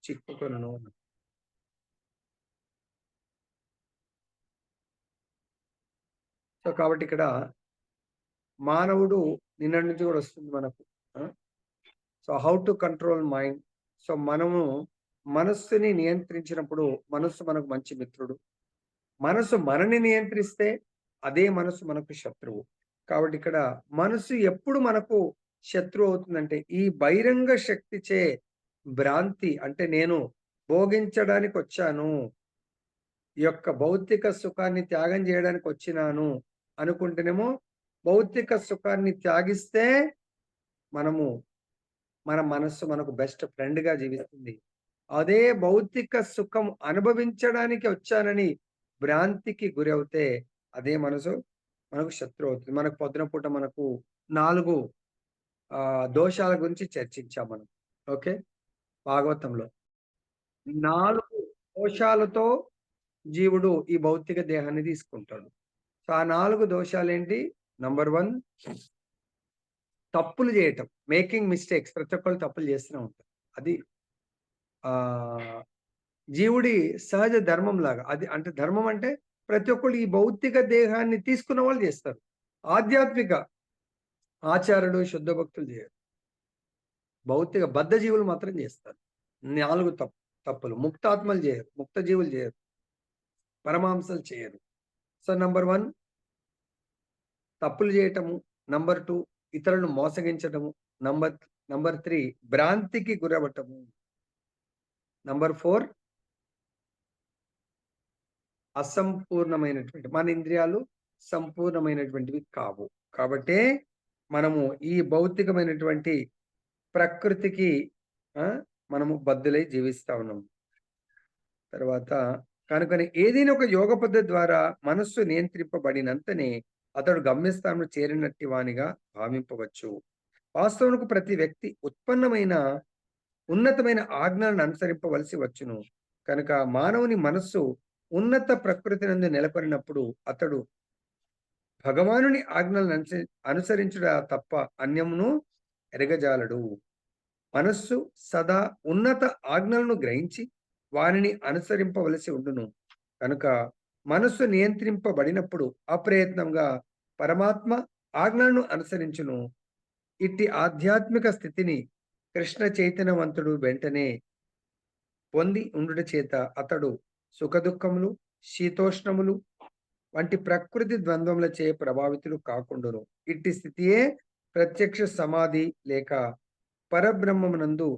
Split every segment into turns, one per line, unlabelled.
చిక్కుకొనును. So, కాబట్టి ఇక్కడ మానవుడు నిన్నటి నుంచి కూడా వస్తుంది మనకు. ఆ! So, how to control mind. So, మనము మనస్సుని నియంత్రించినప్పుడు మనస్సు మనకు మంచి మిత్రుడు. మనసు మనని నియంత్రిస్తే అదే మనసు మనకు శత్రువు. కాబట్టి ఇక్కడ మనసు ఎప్పుడు మనకు శత్రువు అవుతుందంటే, ఈ బహిరంగ శక్తిచే భ్రాంతి అంటే నేను భోగించడానికొచ్చాను. ఈ యొక్క భౌతిక సుఖాన్ని త్యాగం జేయడానికొచ్చినాను అనుకుంటేనేమో, భౌతిక సుఖాన్ని త్యాగిస్తే మనము మన మనస్సు మనకు బెస్ట్ ఫ్రెండ్‌గా జీవిస్తుంది. అదే భౌతిక సుఖం అనుభవించడానికి వచ్చానని భ్రాంతికి గురవుతే, అదే మనసు మనకు శత్రువు అవుతుంది. మనకు పొద్దున పూట మనకు 4 దోషాల గురించి చర్చించాం మనం. ఓకే. భాగవతంలో. 4 దోషాలతో జీవుడు ఈ భౌతిక దేహాన్ని తీసుకుంటాడు. సో, ఆ 4 దోషాలేంటి? నంబర్ 1 తప్పులు జేయటం. Making mistakes. ప్రతి ఒక్కళ్ళు తప్పులు చేస్తూనే ఉంటారు. అది ఆహ్, జీవుడి సహజ ధర్మంలాగా. అది అంటే ధర్మం అంటే ప్రతి ఒక్కళ్ళు ఈ భౌతిక దేహాన్ని తీసుకున్న వాళ్ళు చేస్తారు. ఆధ్యాత్మిక ఆచారులు, శుద్ధ భక్తులు జేయరు. భౌతిక బద్ధ జీవులు మాత్రం చేస్తారు. 4 తప్పులు. ముక్తాత్మలు జేయరు. ముక్త జీవులు జేయరు. పరమహంసలు చేయరు. సో, నంబర్ 1 తప్పులు జేయటము. నంబర్ 2 ఇతరులను మోసగించటము. నంబర్ నంబర్ 3 భ్రాంతికి గురవ్వటము. నంబర్ 4 అసంపూర్ణమైనటువంటి మన ఇంద్రియాలు సంపూర్ణమైనటువంటివి కావు. కాబట్టే మనము ఈ భౌతికమైనటువంటి ప్రకృతికి ఆ! మనము బద్ధులై జీవిస్తా ఉన్నాం. తర్వాత కనుకనే ఏదైనా ఒక యోగ పద్ధతి ద్వారా మనస్సు నియంత్రింపబడినంతనే అతడు గమ్యస్థానంలో చేరినట్టి వానిగా భావింపవచ్చు. వాస్తవమునకు ప్రతి వ్యక్తి ఉత్పన్నమైన ఉన్నతమైన ఆజ్ఞలను అనుసరింపవలసి వచ్చును. కనుక మానవుని మనస్సు ఉన్నత ప్రకృతినందు నెలకొనినప్పుడు అతడు భగవానుని ఆజ్ఞలను అనుసరించుట తప్ప అన్యమును ఎరగజాలడు. మనస్సు సదా ఉన్నత ఆజ్ఞలను గ్రహించి వానిని అనుసరింపవలసి ఉండును. కనుక మనస్సు నియంత్రింపబడినప్పుడు అప్రయత్నంగా పరమాత్మ ఆజ్ఞలను అనుసరించును. ఇట్టి ఆధ్యాత్మిక స్థితిని కృష్ణ చైతన్యవంతుడు వెంటనే పొంది ఉండుట చేత అతడు సుఖదుఖములు, శీతోష్ణములు వంటి ప్రకృతి ద్వంద్వములచే ప్రభావితులు కాకుండును. ఇట్టి స్థితియే ప్రత్యక్ష సమాధి లేక పరబ్రహ్మమునందు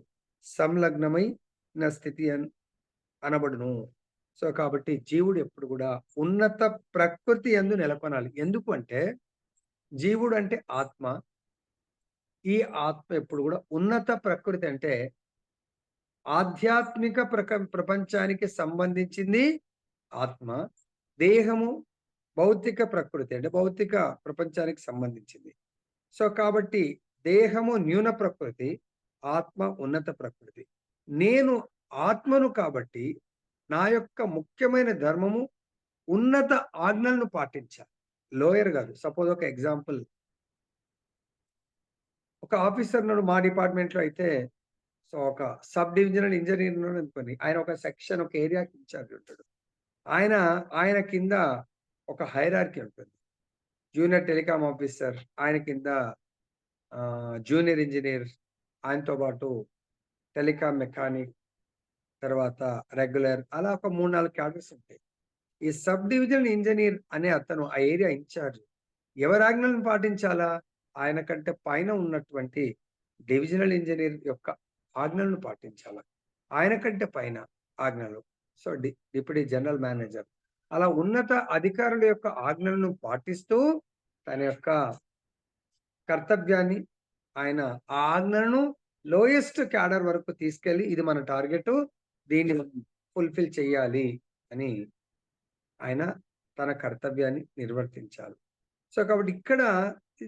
సంలగ్నమైన స్థితి అనబడును. సో, కాబట్టి జీవుడు ఎప్పుడు కూడా ఉన్నత ప్రకృతి యందు నెలకొనాలి. ఎందుకు అంటే జీవుడు అంటే ఆత్మ. ఈ ఆత్మ ఎప్పుడు కూడా ఉన్నత ప్రకృతి అంటే ఆధ్యాత్మిక ప్రపంచానికి సంబంధించింది ఆత్మ. దేహము భౌతిక ప్రకృతి అంటే భౌతిక ప్రపంచానికి సంబంధించింది. సో, కాబట్టి దేహము న్యూన ప్రకృతి, ఆత్మ ఉన్నత ప్రకృతి. నేను ఆత్మను కాబట్టి నా యొక్క ముఖ్యమైన ధర్మము ఉన్నత ఆజ్ఞలను పాటించాలి. లోయర్ గాదు. సపోజ్ ఒక ఎగ్జాంపుల్ ఒక ఆఫీసర్ ఉన్నాడు మా డిపార్ట్‌మెంట్‌లో అయితే సో, ఒక సబ్ డివిజనల్ ఇంజినీర్ ఉన్నాడనుకోండి. ఆయన ఒక సెక్షన్, ఒక ఏరియాకి ఇన్‌చార్జ్ ఉంటాడు. ఆయన, ఆయన కింద ఒక హైరార్కీ ఉంటుంది. జూనియర్ టెలికామ్ ఆఫీసర్, ఆయన కింద జూనియర్ ఇంజినీర్, ఆయనతో పాటు టెలికామ్ మెకానిక్, తర్వాత రెగ్యులర్ అలా ఒక 3, 4 క్యాడర్స్ ఉంటాయి. ఈ సబ్ డివిజనల్ ఇంజినీర్ అనే అతను ఆ ఏరియా ఇన్‌చార్జ్. ఎవరి ఆజ్ఞలను పాటించాలా? ఆయన కంటే పైన ఉన్నటువంటి డివిజనల్ ఇంజినీర్ యొక్క ఆజ్ఞలను పాటించాలా. ఆయన కంటే పైన ఆజ్ఞలు. So, deputy general manager. అలా ఉన్నత అధికారుల యొక్క ఆజ్ఞలను పాటిస్తూ తన యొక్క కర్తవ్యాన్ని ఆయన ఆ ఆజ్ఞలను లోయెస్ట్ క్యాడర్ వరకు తీసుకెళ్ళి ఇది మన టార్గెటు. దీన్ని ఫుల్‌ఫిల్ చేయాలి అని ఆయన తన కర్తవ్యాన్ని నిర్వర్తించాలి. సో, కాబట్టి ఇక్కడ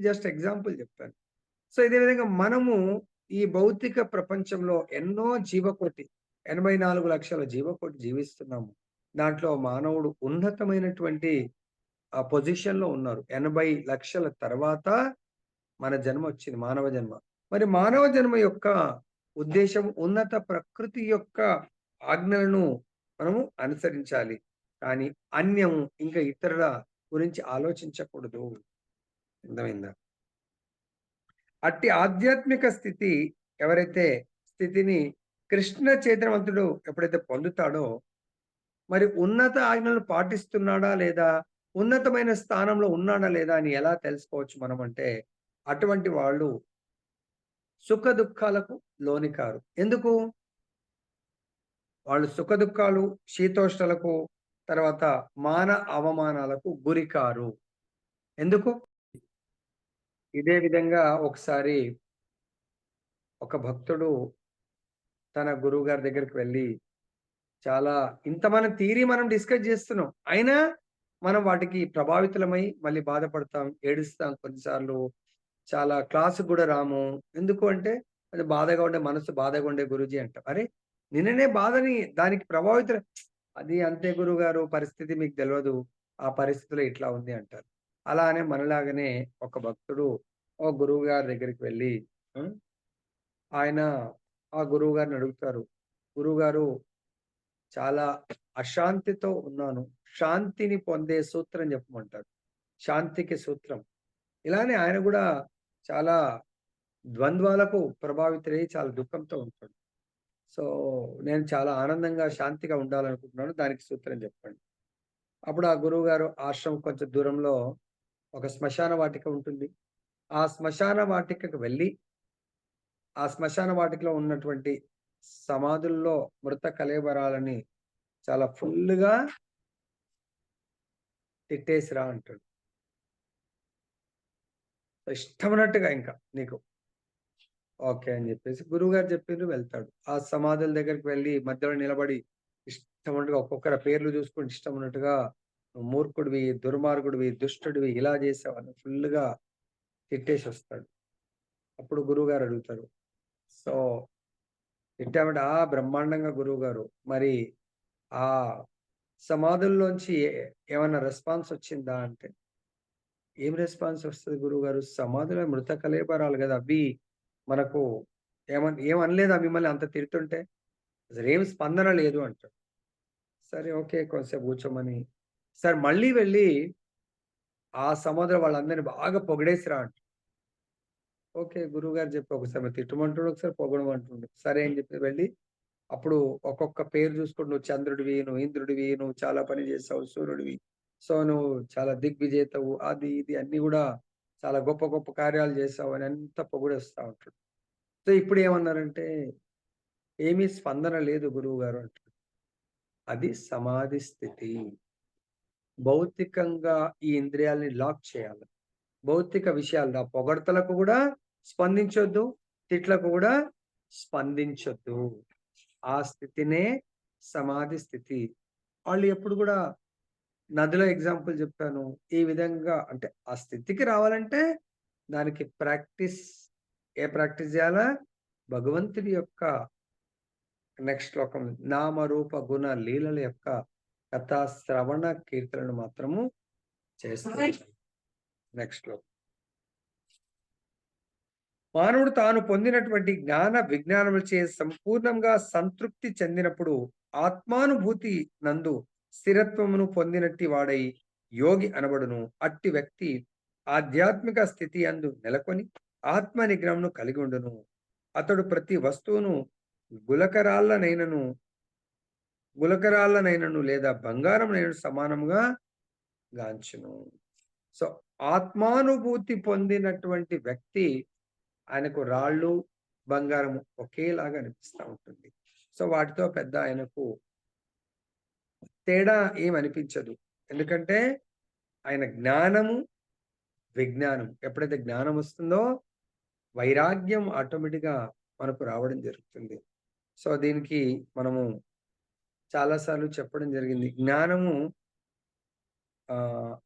జస్ట్ ఎగ్జాంపుల్ చెప్పాను. సో, ఇదే విధంగా మనము ఈ భౌతిక ప్రపంచంలో ఎన్నో జీవకోటి 84,00,000 జీవకోటి జీవిస్తున్నాము. దాంట్లో మానవుడు ఉన్నతమైనటువంటి పొజిషన్‌లో ఉన్నారు. 80,00,000 తర్వాత మన జన్మ వచ్చింది. మానవ జన్మ. మరి మానవ జన్మ యొక్క ఉద్దేశం ఉన్నత ప్రకృతి యొక్క ఆజ్ఞలను మనము అనుసరించాలి. కానీ అన్యము ఇంకా ఇతరుల గురించి ఆలోచించకూడదు. అర్థమైందా? అట్టి ఆధ్యాత్మిక స్థితి ఎవరైతే స్థితిని కృష్ణ చైతన్యవంతుడు ఎప్పుడైతే పొందుతాడో, మరి ఉన్నత ఆజ్ఞలను పాటిస్తున్నాడా లేదా? ఉన్నతమైన స్థానంలో ఉన్నాడా లేదా? అని ఎలా తెలుసుకోవచ్చు మనం అంటే, అటువంటి వాళ్ళు సుఖ దుఃఖాలకు లోనికారు. ఎందుకు? వాళ్ళు సుఖదుఖాలు, శీతోష్ణలకు, తర్వాత మాన అవమానాలకు గురికారు. ఎందుకు? ఇదే విధంగా ఒకసారి ఒక భక్తుడు తన గురువుగారి దగ్గరికి వెళ్లి, చాలా ఇంత మన థియరీ మనం డిస్కస్ చేస్తున్నాం. అయినా మనం వాటికి ప్రభావితులమై మళ్ళీ బాధపడతాం, ఏడుస్తాం కొన్నిసార్లు. చాలా క్లాస్‌కి గూడా రాము. ఎందుకు అంటే, అది బాధగా ఉండే మనసు బాధగా ఉండే గురూజీ అంటాం. అరే! నిన్ననే బాధని దానికి ప్రభావితులు అది అంతే గురువుగారు పరిస్థితి మీకు తెలవదు. ఆ పరిస్థితిలో ఇట్లా ఉంది అంటారు. అలానే మనలాగానే ఒక భక్తుడు ఓ గురువుగారి దగ్గరికి వెళ్లి హ్మ్. ఆయన ఆ గురువుగారిని అడుగుతారు. గురువుగారు చాలా అశాంతితో ఉన్నాను. శాంతిని పొందే సూత్రం చెప్పమంటారు. శాంతికి సూత్రం. ఇలానే ఆయన గూడా చాలా ద్వంద్వాలకు ప్రభావితులై చాలా దుఃఖంతో ఉంటాడు. సో, నేను చాలా ఆనందంగా, శాంతిగా ఉండాలనుకుంటున్నాను. దానికి సూత్రం చెప్పండి. అప్పుడు ఆ గురువుగారు ఆశ్రమం కొంచెం దూరంలో ఒక శ్మశాన వాటిక ఉంటుంది. ఆ శ్మశాన వాటికకు వెళ్ళి, ఆ శ్మశాన వాటికలో ఉన్నటువంటి సమాధుల్లో మృత కళేబరాలని చాలా ఫుల్లుగా తిట్టేసిరా అంటాడు. ఇష్టమున్నట్టుగా ఇంకా నీకు. ఓకే అని జెప్పేసి గురువుగారు జెప్పిండ్రు వెళ్తాడు. ఆ సమాధుల దగ్గరికి వెళ్లి మధ్యలో నిలబడి ఇష్టమున్నట్టుగా ఒక్కొక్కరి పేర్లు జూసుకుంటూ ఇష్టమున్నట్టుగా "నువ్వు మూర్ఖుడివి, దుర్మార్గుడివి, దుష్టుడివి, ఇలా జేసావని" ఫుల్లుగా తిట్టేసొస్తాడు. అప్పుడు గురువుగారు అడుగుతారు. సో, తిట్టామంటే, "ఆ! బ్రహ్మాండంగా గురువుగారు. మరి ఆ సమాధుల్లోంచి ఏమన్నా రెస్పాన్స్ ఒచ్చిందా?" అంటే, "ఏం రెస్పాన్స్ ఒస్తది గురువుగారు? సమాధుల మృత కళేబరాలు గదా! అవి మనకు ఏమనలేదా మిమ్మల్ని అంత తిడుతుంటే?" అసలేం స్పందన లేదు అంటాడు. సరే ఓకే. కొంసేపు కూర్చోమని, సరే మళ్ళీ వెళ్లి ఆ సమాధిలో వాళ్ళందరిని బాగా పొగిడేసిరా అంటాడు. ఓకే. గురువుగారు చెప్పి ఒకసారి మరి తిట్టమంటుండు, ఒకసారి పొగడమంటుండు. సరే అని చెప్పి వెళ్లి అప్పుడు ఒక్కొక్క పేరు చూసుకుంటూ నువ్వు చంద్రుడివి, నువ్వు ఇంద్రుడివి, నువ్వు చాలా పని చేసావు, సూర్యుడివి. సో, నువ్వు చాలా దిగ్విజేతవు. అది ఇది అన్నీ గూడా చాలా గొప్ప గొప్ప కార్యాలు చేసావు అని అంతా పొగిడేస్తా ఉంటాడు. సో, ఇప్పుడేమన్నారంటే, "ఏమీ స్పందన లేదు గురువుగారు" అంటాడు. అది సమాధి స్థితి. భౌతికంగా ఈ ఇంద్రియాల్ని లాక్ చేయాలి. భౌతిక విషయాలు నా పొగడ్తలకు గూడా స్పందించొద్దు. తిట్లకు గూడా స్పందించొద్దు. ఆ స్థితినే సమాధి స్థితి. వాళ్ళు ఎప్పుడు గూడా నదిలో ఎగ్జాంపుల్ జెప్పాను. ఈ విధంగా అంటే ఆ స్థితికి రావాలంటే దానికి ప్రాక్టీస్ ఏ ప్రాక్టీస్ జేయాలా? భగవంతుడి యొక్క నెక్స్ట్ శ్లోకం నామరూప గుణ లీలల యొక్క కథా శ్రవణ కీర్తనలు మాత్రము చేస్తూ నెక్స్ట్ శ్లోకం. మానవుడు తాను పొందినటువంటి జ్ఞాన విజ్ఞానములచే సంపూర్ణంగా సంతృప్తి చెందినప్పుడు ఆత్మానుభూతి నందు స్థిరత్వమును పొందినట్టి వాడై యోగి అనబడును. అట్టి వ్యక్తి ఆధ్యాత్మిక స్థితి యందు నెలకొని ఆత్మ నిగ్రహమును కలిగి ఉండును. అతడు ప్రతి వస్తువును గులకరాళ్ళనైనను గులకరాళ్ళనైనను లేదా బంగారమునైనను సమానముగా గాంచును. సో, ఆత్మానుభూతి పొందినటువంటి వ్యక్తి ఆయనకు రాళ్ళు, బంగారము ఒకేలాగా అనిపిస్తా ఉంటుంది. సో, వాటితో పెద్ద ఆయనకు తేడా ఏమనిపించదు. ఎందుకంటే ఆయన జ్ఞానము, విజ్ఞానం ఎప్పుడైతే జ్ఞానం వస్తుందో వైరాగ్యం ఆటోమేటిక్‌గా మనకు రావడం జరుగుతుంది. సో, దీనికి మనము చాలా సార్లు చెప్పడం జరిగింది. జ్ఞానము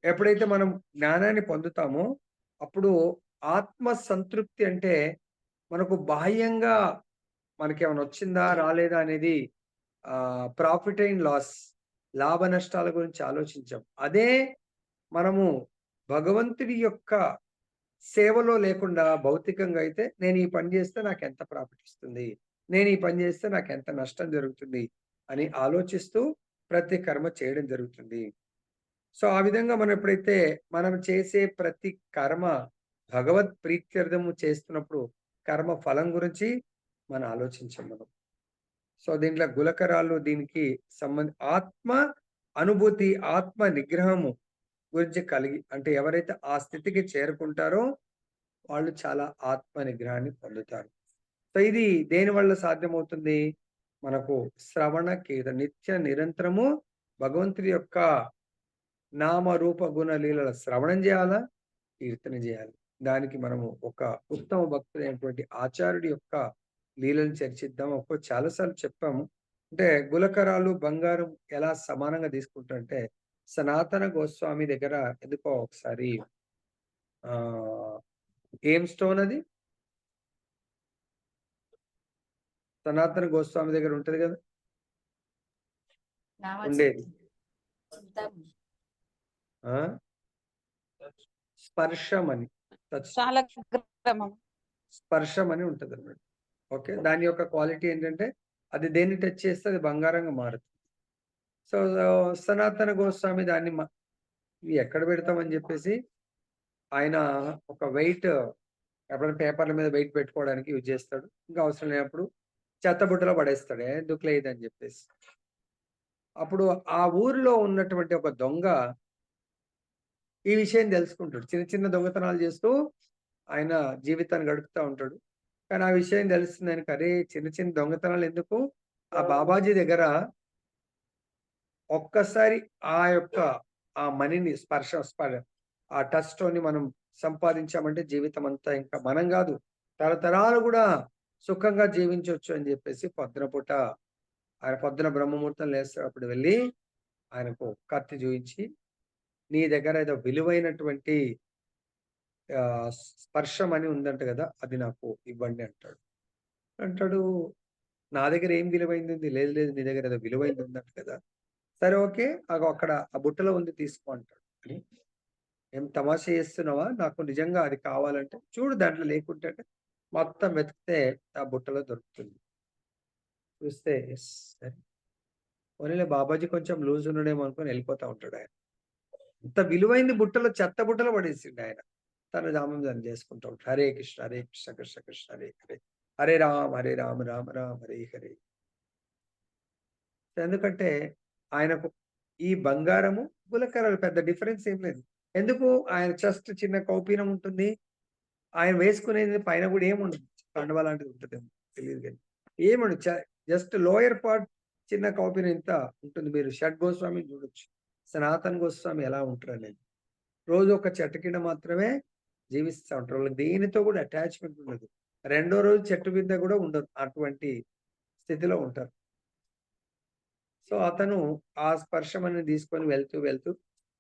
ఎప్పుడైతే మనం జ్ఞానాన్ని పొందుతామో అప్పుడు ఆత్మ సంతృప్తి అంటే మనకు బాహ్యంగా మనకేమైనా వచ్చిందా? రాలేదా? అనేది ప్రాఫిట్ అండ్ లాస్ లాభ నష్టాల గురించి ఆలోచించం. అదే మనము భగవంతుడి యొక్క సేవలో లేకుండా భౌతికంగా అయితే నేను ఈ పని చేస్తే నాకెంత ప్రాఫిట్ ఇస్తుంది? నేను ఈ పని చేస్తే నాకు ఎంత నష్టం జరుగుతుంది అని ఆలోచిస్తూ ప్రతి కర్మ చేయడం జరుగుతుంది. సో, ఆ విధంగా మనం ఎప్పుడైతే మనం చేసే ప్రతి కర్మ భగవత్ ప్రీత్యర్థము చేస్తున్నప్పుడు కర్మ ఫలం గురించి మనం ఆలోచించం మనం. సో, దీంట్లో గులకరాళ్ళు దీనికి ఆత్మ అనుభూతి, ఆత్మ నిగ్రహము గురించి కలిగి అంటే ఎవరైతే ఆ స్థితికి చేరుకుంటారో వాళ్ళు చాలా ఆత్మ నిగ్రహాన్ని పొందుతారు. సో, ఇది దేనివల్ల సాధ్యమవుతుంది? మనకు శ్రవణ కీర్తన నిత్య నిరంతరము భగవంతుడి యొక్క నామ, రూప, గుణ, లీలల శ్రవణం జేయాలా, కీర్తన జేయాలి. దానికి మనము ఒక ఉత్తమ భక్తుడైనటువంటి ఆచార్యుడి యొక్క లీలను చర్చిద్దాం. చాలా సార్లు చెప్పాము. అంటే గులకరాలు, బంగారం ఎలా సమానంగా తీసుకుంటారంటే, సనాతన గోస్వామి దగ్గర ఎందుకో ఒకసారి ఆహ్, ఏం స్టోన్ అది? సనాతన గోస్వామి దగ్గర ఉంటది గదా! ఉండేది. ఆ! స్పర్శమని. స్పర్శమని ఉంటదన్నమాట. ఓకే. దాని యొక్క క్వాలిటీ ఏంటంటే, అది దేన్ని టచ్ చేస్తే అది బంగారంగా మారుతుంది. సో, సనాతన గోస్వామి దాన్ని ఇవి ఎక్కడ పెడతామని జెప్పేసి, ఆయన ఒక వెయిట్ ఎప్పుడైనా పేపర్ల మీద వెయిట్ పెట్టుకోవడానికి యూజ్ చేస్తాడు. ఇంకా అవసరం లేనప్పుడు చెత్తబుట్టలో పడేస్తాడు. ఎందుకులే ఇదని జెప్పేసి. అప్పుడు ఆ ఊరిలో ఉన్నటువంటి ఒక దొంగ ఈ విషయం తెలుసుకుంటాడు. చిన్న చిన్న దొంగతనాలు చేస్తూ ఆయన జీవితాన్ని గడుపుతా ఉంటాడు. కానీ ఆ విషయం తెలుస్తుంది ఆయనకి. అరే! చిన్న చిన్న దొంగతనాలు ఎందుకు? ఆ బాబాజీ దగ్గర ఒక్కసారి ఆ యొక్క ఆ మనీని ఆ టచ్‌తోని మనం సంపాదించామంటే జీవితం అంతా ఇంకా మనం గాదు, తరతరాలు గూడా సుఖంగా జీవించొచ్చు అని జెప్పేసి పొద్దున పూట ఆయన పొద్దున బ్రహ్మముహూర్తం లేస్తాడు. అప్పుడు వెళ్లి ఆయనకు కత్తి చూయించి, "నీ దగ్గర ఏదో విలువైనటువంటి స్పర్శమని ఉందంట గదా! అది నాకు ఇవ్వండి" అంటాడు. అంటాడు, "నా దగ్గర ఏం విలువైందుంది?" "లేదు లేదు నీ దగ్గర ఏదో విలువైంది ఉందంట కదా!" సరే ఓకే. అగో అక్కడ ఆ బుట్టలో ఉంది తీసుకో అంటాడు. అని "ఏం తమాషా చేస్తున్నావా? నాకు నిజంగా అది కావాలంటే" "చూడు దాంట్లో లేకుంటే" అంటే మొత్తం వెతికితే ఆ బుట్టలో దొరుకుతుంది. చూస్తే సరే పోనీలే బాబాజీ కొంచెం లూజ్ ఉన్నాడేమో అనుకోని ఎళ్ళిపోతా ఉంటాడాయన. ఇంత విలువైంది బుట్టలో చెత్త బుట్టలో పడేసిండాయన. తన నామం తను చేసుకుంటూ ఉంటాడు. హరే కృష్ణ, హరే కృష్ణ, కృష్ణ కృష్ణ హరే హరే. హరే రామ రామ రామ హరే హరే. ఎందుకంటే ఆయనకు ఈ బంగారము, గులకరాలు పెద్ద డిఫరెన్స్ ఏం లేదు. ఎందుకు ఆయన చెస్ట్ చిన్న కౌపీనం ఉంటుంది. ఆయన వేసుకునేది పైన గూడా ఏముండదు. కండువా లాంటిది ఉంటదేమో తెలీదు గాని. ఏముండదు. జస్ట్ లోయర్ పార్ట్ చిన్న కౌపీనం ఇంత ఉంటుంది. మీరు షడ్ గోస్వామిని చూడొచ్చు. సనాతన్ గోస్వామి ఎలా ఉంటారనేది. రోజు ఒక చెట్టు కింద మాత్రమే జీవిస్తా ఉంటారు. వాళ్ళకి దేనితో కూడా అటాచ్‌మెంట్ ఉండదు. రెండో రోజు చెట్టు మీద గూడా ఉండదు. అటువంటి స్థితిలో ఉంటారు. సో, అతను ఆ స్పర్శమని తీసుకొని వెళ్తూ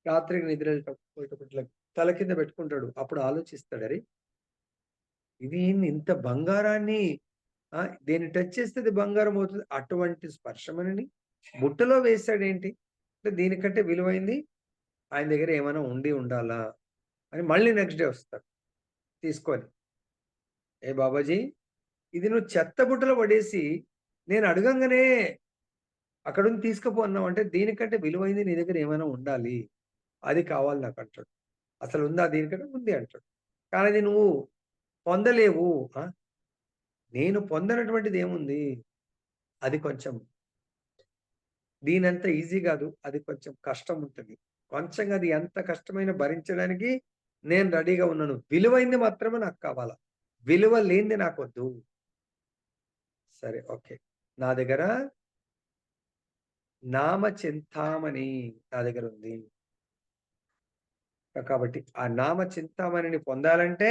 రాత్రికి నిద్రపోయేటప్పుడు ఇట్లా తల కింద పెట్టుకుంటాడు. అప్పుడు ఆలోచిస్తాడు. అరే! ఇది ఏంది ఇంత బంగారాన్ని దీన్ని టచ్ చేస్తే అది బంగారం అవుతది. అటువంటి స్పర్శమనిని బుట్టలో వేసాడేంటి? అంటే దీనికంటే విలువైంది ఆయన దగ్గర ఏమైనా ఉండి ఉండాలా? అని మళ్ళీ నెక్స్ట్ డే వస్తాడు తీసుకొని. "ఏ బాబాజీ! ఇది నువ్వు చెత్త బుట్టలో పడేసి నేను అడగంగానే అక్కడుంది తీసుకుపో అన్నావంటే దీనికంటే విలువైంది నీ దగ్గర ఏమైనా ఉండాలి. అది కావాలి నాకంటాడు. అసలుందా దీనికంటే ఉంది అంటాడు. కానీ అది నువ్వు పొందలేవు. ఆ! నేను పొందనటువంటిదేముంది? అది కొంచెం దీనంత ఈజీ గాదు. అది కొంచెం కష్టం ఉంటది. కొంచెంగా అది ఎంత కష్టమైనా భరించడానికి నేను రెడీగా ఉన్నాను. విలువైంది మాత్రమే నాకు కావాలా. విలువ లేనిది నాకొద్దు. సరే ఓకే. నా దగ్గర నామచింతామణి నా దగ్గరుంది. కాబట్టి ఆ నామ చింతామణిని పొందాలంటే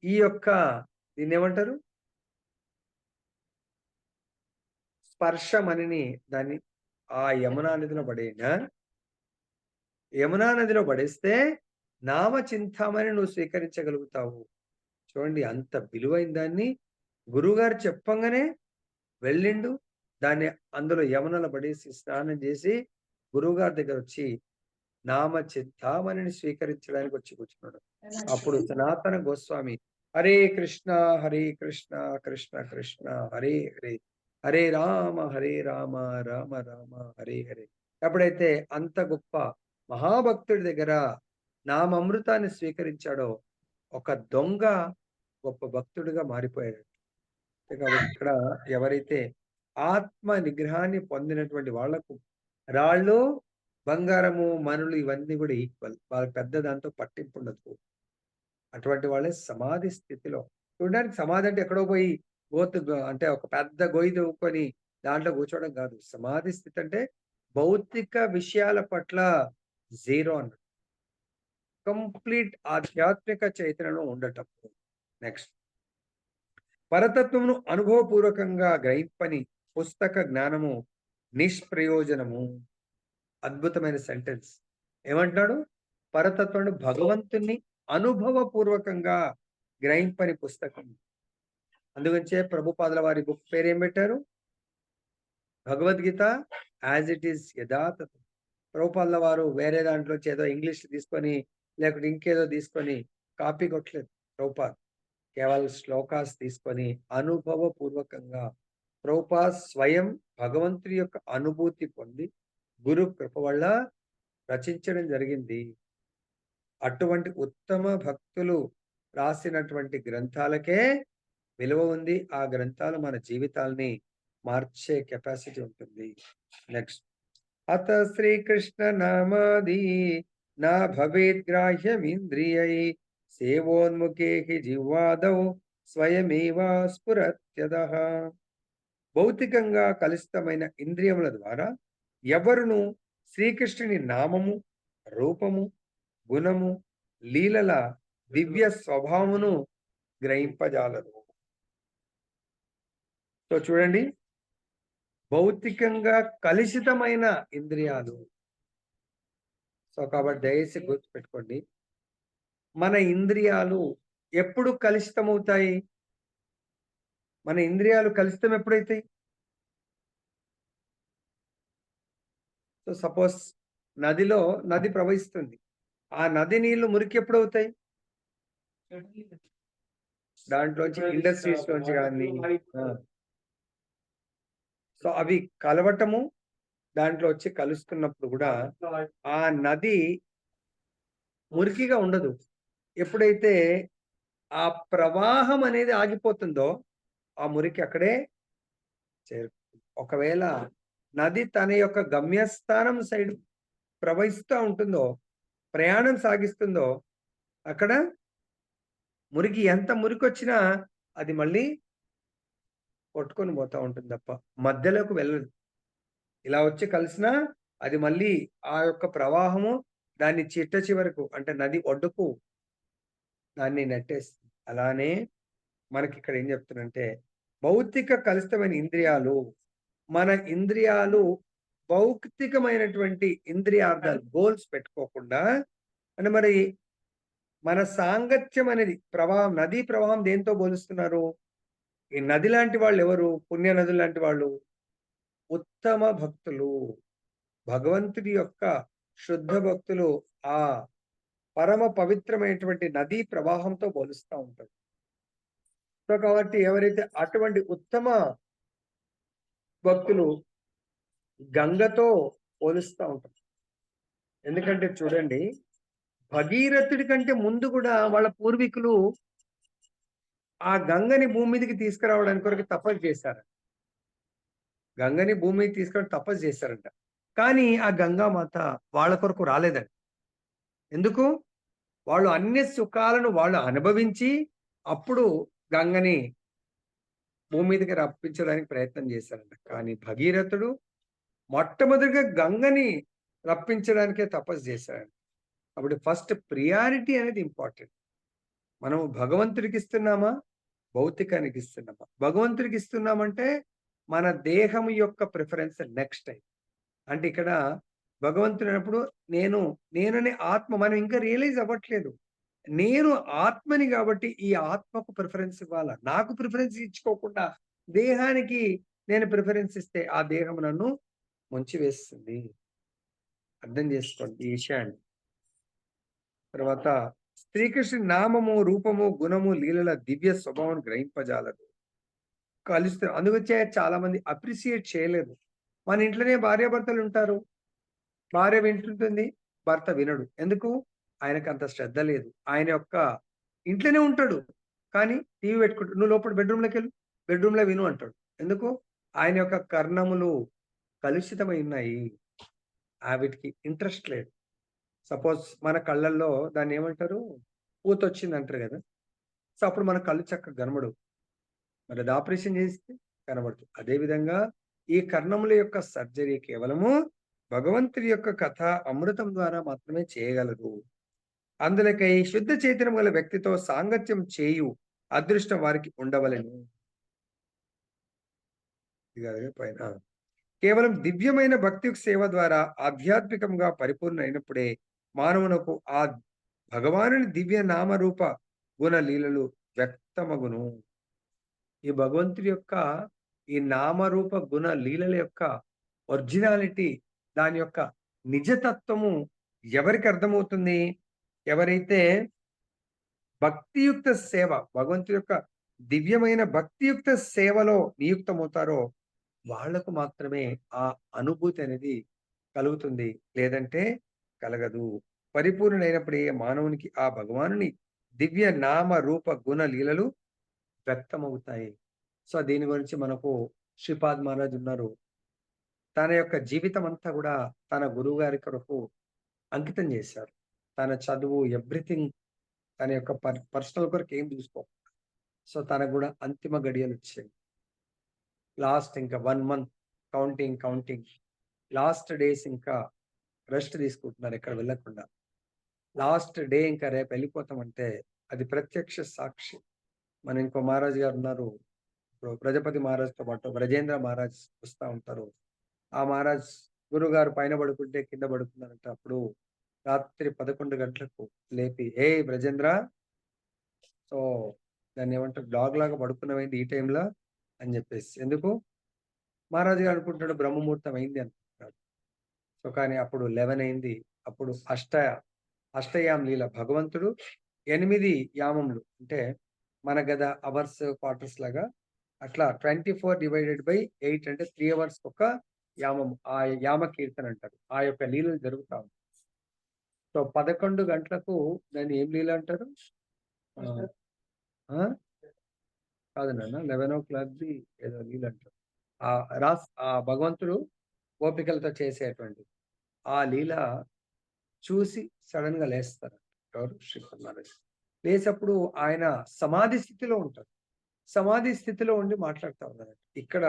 ఈ యొక్క దీన్నేమంటారు? స్పర్శమణిని దాన్ని ఆ యమునా నదిలో పడేయండి. యమునా నదిలో పడేస్తే నామ చింతామణి నువ్వు స్వీకరించగలుగుతావు. చూడండి అంత విలువైన దాన్ని గురువుగారు చెప్పంగానే వెళ్ళిండు. దాన్ని అందులో యమునలో పడేసి స్నానం చేసి గురువుగారి దగ్గరొచ్చి నామ చింతామణిని స్వీకరించడానికి వచ్చి కూర్చున్నాడు. అప్పుడు సనాతన గోస్వామి హరే కృష్ణ హరే కృష్ణ కృష్ణ కృష్ణ హరే హరే హరే రామ రామ రామ హరే హరే. ఎప్పుడైతే అంత గొప్ప మహాభక్తుడి దగ్గర నామమృతాన్ని స్వీకరించాడో ఒక దొంగ గొప్ప భక్తుడిగా మారిపోయాడు. కాబట్టి ఇక్కడ ఎవరైతే ఆత్మ నిగ్రహాన్ని పొందినటువంటి వాళ్లకు రాళ్ళు, బంగారము, మనులు ఇవన్నీ కూడా ఈక్వల్. వాళ్ళ పెద్ద దాంతో పట్టింపు ఉండదు. అటువంటి వాళ్ళే సమాధి స్థితిలో. చూడడానికి సమాధి అంటే ఎక్కడో పోయి అంటే ఒక పెద్ద గొయ్యి తవ్వుకొని దాంట్లో కూర్చోవడం కాదు. సమాధి స్థితి అంటే భౌతిక విషయాల పట్ల జీరో అన్నట్టు. కంప్లీట్ ఆధ్యాత్మిక చైతన్యంలో ఉండటం. నెక్స్ట్, పరతత్వమును అనుభవపూర్వకంగా గ్రహింపని పుస్తక జ్ఞానము నిష్ప్రయోజనము. అద్భుతమైన సెంటెన్స్. ఏమంటున్నాడు? పరతత్వాన్ని, భగవంతుని అనుభవపూర్వకంగా గ్రహింపని పుస్తకం. అందుగురించే ప్రభుపాదుల వారి బుక్ పేరు ఏం పెట్టారు? భగవద్గీత యాజ్ ఇట్ ఈస్ యథాతథం. ప్రభుపాదుల వారు వేరే దాంట్లో ఏదో ఇంగ్లీష్ తీసుకొని లేకపోతే ఇంకేదో తీసుకొని కాపీ కొట్టలేదు. ప్రభుపాద్ కేవలం శ్లోకాస్ తీసుకొని అనుభవపూర్వకంగా ప్రభుపాద్ స్వయం భగవంతుడి యొక్క అనుభూతి పొంది గురు కృప వల్ల రచించడం జరిగింది. అటువంటి ఉత్తమ భక్తులు రాసినటువంటి గ్రంథాలకే విలువ ఉంది. ఆ గ్రంథాలు మన జీవితాల్ని మార్చే కెపాసిటీ ఉంటుంది. నెక్స్ట్, అత శ్రీకృష్ణ నామాది నా భవేత్ గ్రాహ్యమింద్రియై సేవోన్ముఖే హి జిహ్వాదౌ స్వయమేవ స్ఫురత్యదః. భౌతికంగా కలుషితమైన ఇంద్రియముల ద్వారా ఎవరును శ్రీకృష్ణుని నామము, రూపము, గుణము, లీలల దివ్య స్వభావమును గ్రహింపజాలరు. సో చూడండి, భౌతికంగా కలుషితమైన ఇంద్రియాలు. సో కాబట్టి దయచేసి గుర్తుపెట్టుకోండి, మన ఇంద్రియాలు ఎప్పుడు కలుషితమవుతాయి? మన ఇంద్రియాలు కలుషితం ఎప్పుడైతాయి? సో సపోజ్ నది ప్రవహిస్తుంది. ఆ నది నీళ్లు మురికి ఎప్పుడు అవుతాయి? దాంట్లోంచి ఇండస్ట్రీస్ లోంచి కానీ సో అవి కలవటము, దాంట్లో వచ్చి కలుస్తున్నప్పుడు కూడా ఆ నది మురికిగా ఉండదు. ఎప్పుడైతే ఆ ప్రవాహం అనేది ఆగిపోతుందో ఆ మురికి అక్కడే చేరుతుంది. ఒకవేళ నది తన యొక్క గమ్యస్థానం సైడ్ ప్రవహిస్తూ ఉంటుందో, ప్రయాణం సాగిస్తుందో, అక్కడ మురికి ఎంత మురికి వచ్చినా అది మళ్ళీ కొట్టుకొని పోతా ఉంటుంది తప్ప మధ్యలోకి వెళ్ళదు. ఇలా వచ్చి కలిసినా అది మళ్ళీ ఆ యొక్క ప్రవాహము దాన్ని చిట్ట చివరకు అంటే నది ఒడ్డుకు దాన్ని నెట్టేస్తుంది. అలానే మనకి ఇక్కడ ఏం చెప్తున్నంటే, భౌతిక కలుషితమైన ఇంద్రియాలు, మన ఇంద్రియాలు భౌతికమైనటువంటి ఇంద్రియార్థాలు గోల్స్ పెట్టుకోకుండా అంటే మరి మన సాంగత్యం అనేది ప్రవాహం, నదీ ప్రవాహం దేంతో పోలుస్తున్నారు? ఈ నది లాంటి వాళ్ళు ఎవరు? పుణ్య నదులు లాంటి వాళ్ళు ఉత్తమ భక్తులు, భగవంతుడి యొక్క శుద్ధ భక్తులు ఆ పరమ పవిత్రమైనటువంటి నదీ ప్రవాహంతో పోలుస్తూ ఉంటారు. సో కాబట్టి ఎవరైతే అటువంటి ఉత్తమ భక్తులు గంగతో పోలుస్తూ ఉంటారు. ఎందుకంటే చూడండి, భగీరథుడి కంటే ముందు కూడా వాళ్ళ పూర్వీకులు ఆ గంగని భూమి మీదకి తీసుకురావడానికి కొరకు తపస్సు చేశారు. గంగని భూమి మీద తీసుకురావడానికి తపస్సు చేశారంట. కానీ ఆ గంగామాత వాళ్ళ కొరకు రాలేదండి. ఎందుకు? వాళ్ళు అన్ని సుఖాలను వాళ్ళు అనుభవించి అప్పుడు గంగని భూమి మీదకి రప్పించడానికి ప్రయత్నం చేశారంట. కానీ భగీరథుడు మొట్టమొదటిగా గంగని రప్పించడానికే తపస్సు చేశారంట. అప్పుడు ఫస్ట్ ప్రియారిటీ అనేది ఇంపార్టెంట్. మనం భగవంతుడికి ఇస్తున్నామా, భౌతికానికి ఇస్తున్నామా? భగవంతుడికి ఇస్తున్నామంటే మన దేహం యొక్క ప్రిఫరెన్స్ నెక్స్ట్ టైం. అంటే ఇక్కడ భగవంతుడు అన్నప్పుడు నేననే ఆత్మ మనం ఇంకా రియలైజ్ అవ్వట్లేదు. నేను ఆత్మని కాబట్టి ఈ ఆత్మకు ప్రిఫరెన్స్ ఇవ్వాలా. నాకు ప్రిఫరెన్స్ ఇచ్చుకోకుండా దేహానికి నేను ప్రిఫరెన్స్ ఇస్తే ఆ దేహం నన్ను ముంచివేస్తుంది. అర్థం చేసుకోండి ఈ విషయాన్ని. తర్వాత శ్రీకృష్ణుని నామము, రూపము, గుణము, లీలల దివ్య స్వభావం గ్రహింపజాలరు. కలుస్తారు. అందుకొచ్చే చాలా మంది అప్రిషియేట్ చేయలేరు. మన ఇంట్లోనే భార్యాభర్తలు ఉంటారు. భార్య వింటుంటుంది. భర్త వినడు. ఎందుకు? ఆయనకంత శ్రద్ధ లేదు. ఆయన యొక్క ఇంట్లోనే ఉంటాడు. కానీ టీవీ పెట్టుకుంటాడు. "నువ్వు లోపల బెడ్‌రూమ్‌లోకెళ్ళు. బెడ్‌రూమ్‌లో విను" అంటాడు. ఎందుకు? ఆయన యొక్క కర్ణములు కలుషితమై ఉన్నాయి. వీటికి ఇంట్రెస్ట్ లేదు. సపోజ్ మన కళ్ళల్లో దాన్నేమంటారు? పూతొచ్చిందంటారు గదా! సో, అప్పుడు మన కళ్ళు చక్కగా కనబడవు. మరి అది ఆపరేషన్ చేస్తే కనబడుతుంది. అదే విధంగా ఈ కర్ణముల యొక్క సర్జరీ కేవలము భగవంతుడి యొక్క కథ అమృతం ద్వారా మాత్రమే చేయగలరు. అందులకై శుద్ధ చైతన్యం గల వ్యక్తితో సాంగత్యం చేయు అదృష్టం వారికి ఉండవలెను. ఇది కాదుగా పైన. కేవలం దివ్యమైన భక్తి సేవ ద్వారా ఆధ్యాత్మికంగా పరిపూర్ణ అయినప్పుడే మానవునకు ఆ భగవానుని దివ్య నామరూప గుణ లీలలు వ్యక్తమగును. ఈ భగవంతుడి యొక్క ఈ నామరూప గుణ లీలల యొక్క ఒరిజినాలిటీ, దాని యొక్క నిజతత్వము ఎవరికి అర్థమవుతుంది? ఎవరైతే భక్తియుక్త సేవ, భగవంతుడి యొక్క దివ్యమైన భక్తియుక్త సేవలో నియుక్తమవుతారో వాళ్ళకు మాత్రమే ఆ అనుభూతి అనేది కలుగుతుంది. లేదంటే కలగదు. పరిపూర్ణుడైనప్పుడే మానవునికి ఆ భగవానుని దివ్య నామ రూప గుణ లీలలు వ్యక్తమవుతాయి. సో, దీని గురించి మనకు శ్రీపాద్ మహారాజ్ ఉన్నారు. తన యొక్క జీవితం అంతా గూడా తన గురువుగారి కొరకు అంకితం జేశారు. తన చదువు ఎవ్రీథింగ్ తన యొక్క పర్సనల్ కొరకు ఏం జూసుకో. సో, తనకు గూడా అంతిమ గడియలొచ్చాయి. లాస్ట్ ఇంకా 1 మంత్ కౌంటింగ్. లాస్ట్ డేస్ ఇంకా రెస్ట్ తీసుకుంటున్నారు ఎక్కడ వెళ్ళకుండా. లాస్ట్ డే ఇంకా రేపెళ్ళిపోతామంటే అది ప్రత్యక్ష సాక్షి. మన ఇంకో మహారాజు గారున్నారు. ఇప్పుడు ప్రజాపతి మహారాజ్‌తో పాటు బ్రజేంద్ర మహారాజ్ వస్తా ఉంటారు. ఆ మహారాజ్ గురువుగారు పైన పడుకుంటే కింద పడుకున్నారంట. అప్పుడు రాత్రి 11 గంటలకు లేపి, "ఏయ్ బ్రజేంద్ర" సో, దాన్నేమంటారు డాగ్‌లాగా పడుకున్నావేంటి ఈ టైంలా అని జెప్పేసి. ఎందుకు? మహారాజు గారు అనుకుంటాడు బ్రహ్మముహూర్తం అయింది అనుకుంటాడు. సో, కానీ అప్పుడు 11 అయింది. అప్పుడు అష్టయామ్ లీల భగవంతుడు 8 యామములు అంటే మన గద అవర్స్, క్వార్టర్స్ లాగా అట్లా 24/8 అంటే 3 అవర్స్‌కొక యామం. ఆ యామ కీర్తన అంటారు. ఆ యొక్క లీలలు జరుగుతా ఉంటాయి. సో, 11 గంటలకు దాన్ని ఏం లీల అంటారు? ఆ! ఆ! కాదు నాన్న 11:00ది ఏదో లీల అంటారు. ఆ భగవంతుడు గోపికలతో చేసేటువంటిది. ఆ లీల చూసి సడెన్‌గా లేస్తారు. ఎవరు? శ్రీపాద మహారాజ్. లేసప్పుడు ఆయన సమాధి స్థితిలో ఉంటారు. సమాధి స్థితిలో ఉండి మాట్లాడుతా ఉన్నారంట. ఇక్కడ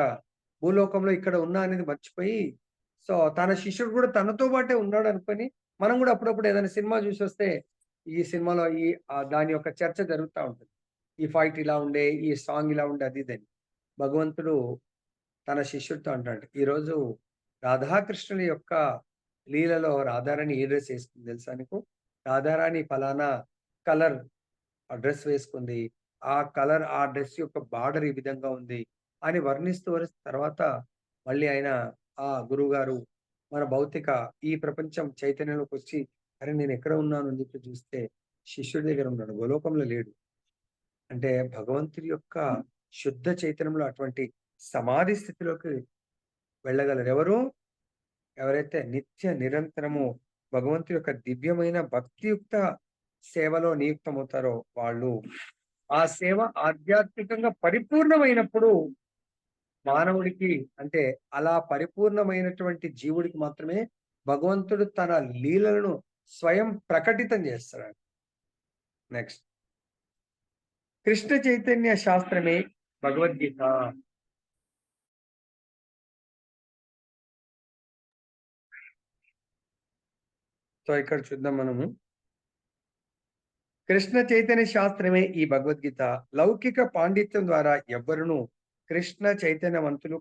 భూలోకంలో ఇక్కడ ఉన్నా అనేది మర్చిపోయి, సో, తన శిష్యుడు కూడా తనతో పాటే ఉన్నాడనుకోని, మనం గూడా అప్పుడప్పుడు ఏదైనా సినిమా జూసొస్తే, ఈ సినిమాలో దాని యొక్క చర్చ జరుగుతా ఉంటది. ఈ ఫైట్ ఇలా ఉండే, ఈ సాంగ్ ఇలా ఉండే అది ఇదని. భగవంతుడు తన శిష్యుడితో అంటాడు, "ఈరోజు రాధాకృష్ణుల యొక్క లీలలో రాధారాణి ఏ డ్రెస్ ఏసుకుంది తెలుసా నీకు? రాధారాణి ఫలానా కలర్ డ్రెస్ వేసుకుంది. ఆ డ్రెస్ యొక్క బార్డర్ ఈ విధంగా ఉంది" అని వర్ణిస్తూ తర్వాత మళ్ళీ ఆయన గురువుగారు మన భౌతిక ఈ ప్రపంచం చైతన్యంలోకొచ్చి, "అరె! నేనెక్కడ ఉన్నాను" అని చెప్పి చూస్తే శిష్యుడి దగ్గర ఉన్నాడు. గోలోకంలో లేడు. అంటే భగవంతుడి యొక్క శుద్ధ చైతన్యంలో అటువంటి సమాధి స్థితిలోకి వెళ్ళగలరు. ఎవరు? ఎవరైతే నిత్య నిరంతరము భగవంతుడి యొక్క దివ్యమైన భక్తియుక్త సేవలో నియుక్తమవుతారో వాళ్ళు. ఆ సేవ ఆధ్యాత్మికంగా పరిపూర్ణమైనప్పుడు మానవుడికి అంటే అలా పరిపూర్ణమైనటువంటి జీవుడికి మాత్రమే భగవంతుడు తన లీలలను స్వయం ప్రకటితం చేస్తాడు. నెక్స్ట్ కృష్ణ చైతన్య శాస్త్రమే భగవద్గీత. సో, ఇక్కడ చూద్దాం మనము. కృష్ణ చైతన్య శాస్త్రమే ఈ భగవద్గీత. లౌకిక పాండిత్యం ద్వారా ఎవ్వరును కృష్ణ చైతన్యవంతులు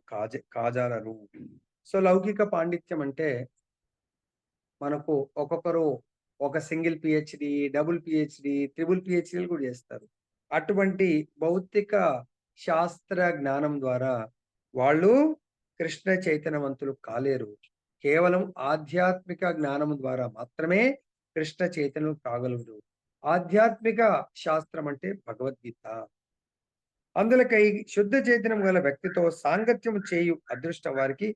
కాజాలరు. సో, లౌకిక పాండిత్యం అంటే మనకు ఒక్కొక్కరు ఒక single PhD, double PhD, triple పీహెచ్‌డీలు కూడా చేస్తారు. అటువంటి భౌతిక శాస్త్ర జ్ఞానం ద్వారా వాళ్ళు కృష్ణ చైతన్యవంతులు కాలేరు. కేవలం ఆధ్యాత్మిక జ్ఞానం ద్వారా మాత్రమే కృష్ణ చైతన్యం కాగలరు. ఆధ్యాత్మిక శాస్త్రం అంటే భగవద్గీత. అందులకై శుద్ధ చైతన్యం గల వ్యక్తితో సాంగత్యము చేయు అదృష్టం వారికి